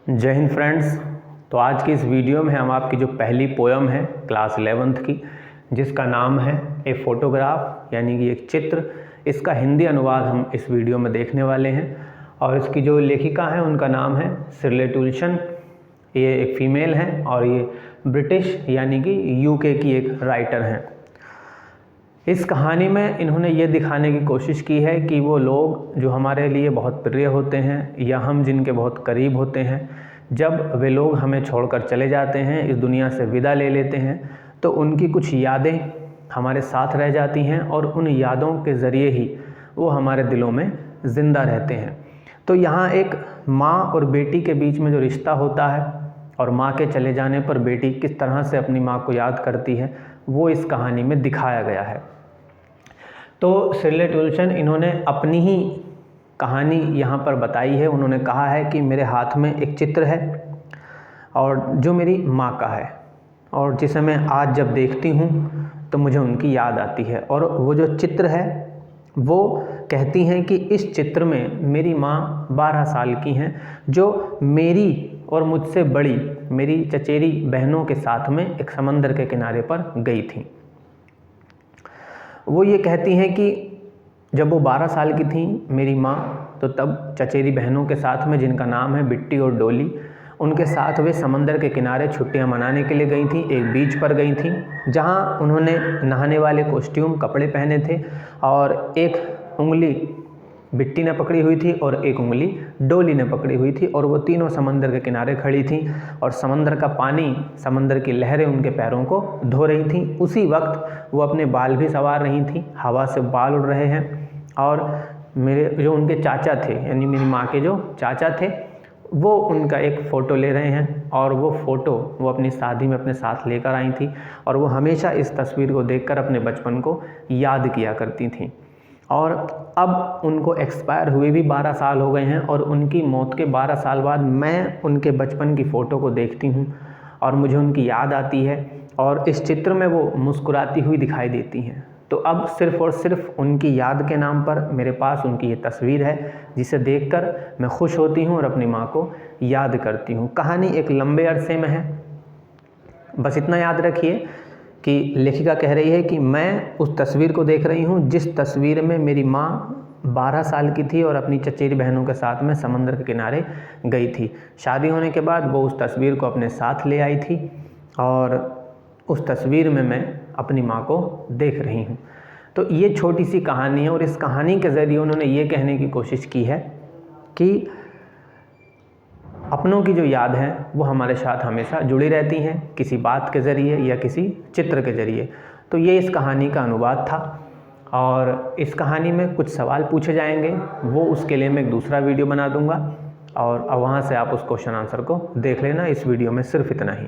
जय हिंद फ्रेंड्स। तो आज की इस वीडियो में हम आपकी जो पहली पोयम है क्लास 11th की, जिसका नाम है ए फोटोग्राफ यानी कि एक चित्र, इसका हिंदी अनुवाद हम इस वीडियो में देखने वाले हैं। और इसकी जो लेखिका हैं उनका नाम है शिर्ले टुलसन। ये एक फ़ीमेल हैं और ये ब्रिटिश यानी कि यूके की एक राइटर हैं। इस कहानी में इन्होंने ये दिखाने की कोशिश की है कि वो लोग जो हमारे लिए बहुत प्रिय होते हैं या हम जिनके बहुत करीब होते हैं, जब वे लोग हमें छोड़कर चले जाते हैं, इस दुनिया से विदा ले लेते हैं, तो उनकी कुछ यादें हमारे साथ रह जाती हैं और उन यादों के ज़रिए ही वो हमारे दिलों में ज़िंदा रहते हैं। तो यहाँ एक माँ और बेटी के बीच में जो रिश्ता होता है और माँ के चले जाने पर बेटी किस तरह से अपनी माँ को याद करती है, वो इस कहानी में दिखाया गया है। तो शिर्ले टुलसन इन्होंने अपनी ही कहानी यहाँ पर बताई है। उन्होंने कहा है कि मेरे हाथ में एक चित्र है और जो मेरी माँ का है, और जिसे मैं आज जब देखती हूँ तो मुझे उनकी याद आती है। और वो जो चित्र है वो कहती हैं कि इस चित्र में मेरी माँ 12 साल की हैं, जो मेरी और मुझसे बड़ी मेरी चचेरी बहनों के साथ में एक समंदर के किनारे पर गई थी। वो ये कहती हैं कि जब वो 12 साल की थी मेरी माँ, तो तब चचेरी बहनों के साथ में, जिनका नाम है बिट्टी और डोली, उनके साथ वे समंदर के किनारे छुट्टियां मनाने के लिए गई थी। एक बीच पर गई थी जहाँ उन्होंने नहाने वाले कॉस्ट्यूम कपड़े पहने थे और एक उंगली बिट्टी ने पकड़ी हुई थी और एक उंगली डोली ने पकड़ी हुई थी, और वो तीनों समंदर के किनारे खड़ी थी और समंदर का पानी, समंदर की लहरें उनके पैरों को धो रही थी। उसी वक्त वो अपने बाल भी संवार रही थी, हवा से बाल उड़ रहे हैं। और मेरे जो उनके चाचा थे, यानी मेरी माँ के जो चाचा थे, वो उनका एक फ़ोटो ले रहे हैं और वो फ़ोटो वो अपनी शादी में अपने साथ लेकर आई थी और वो हमेशा इस तस्वीर को देखकर अपने बचपन को याद किया करती थी। और अब उनको एक्सपायर हुए भी 12 साल हो गए हैं और उनकी मौत के 12 साल बाद मैं उनके बचपन की फ़ोटो को देखती हूँ और मुझे उनकी याद आती है, और इस चित्र में वो मुस्कुराती हुई दिखाई देती हैं। तो अब सिर्फ़ और सिर्फ उनकी याद के नाम पर मेरे पास उनकी ये तस्वीर है, जिसे देखकर मैं खुश होती हूँ और अपनी माँ को याद करती हूँ। कहानी एक लंबे अरसे में है। बस इतना याद रखिए कि लेखिका कह रही है कि मैं उस तस्वीर को देख रही हूँ जिस तस्वीर में मेरी माँ 12 साल की थी और अपनी चचेरी बहनों के साथ में समंदर के किनारे गई थी। शादी होने के बाद वो उस तस्वीर को अपने साथ ले आई थी और उस तस्वीर में मैं अपनी माँ को देख रही हूँ। तो ये छोटी सी कहानी है और इस कहानी के ज़रिए उन्होंने ये कहने की कोशिश की है कि अपनों की जो याद है वो हमारे साथ हमेशा जुड़ी रहती हैं, किसी बात के ज़रिए या किसी चित्र के ज़रिए। तो ये इस कहानी का अनुवाद था और इस कहानी में कुछ सवाल पूछे जाएंगे, वो उसके लिए मैं एक दूसरा वीडियो बना दूंगा और वहाँ से आप उस क्वेश्चन आंसर को देख लेना। इस वीडियो में सिर्फ इतना ही।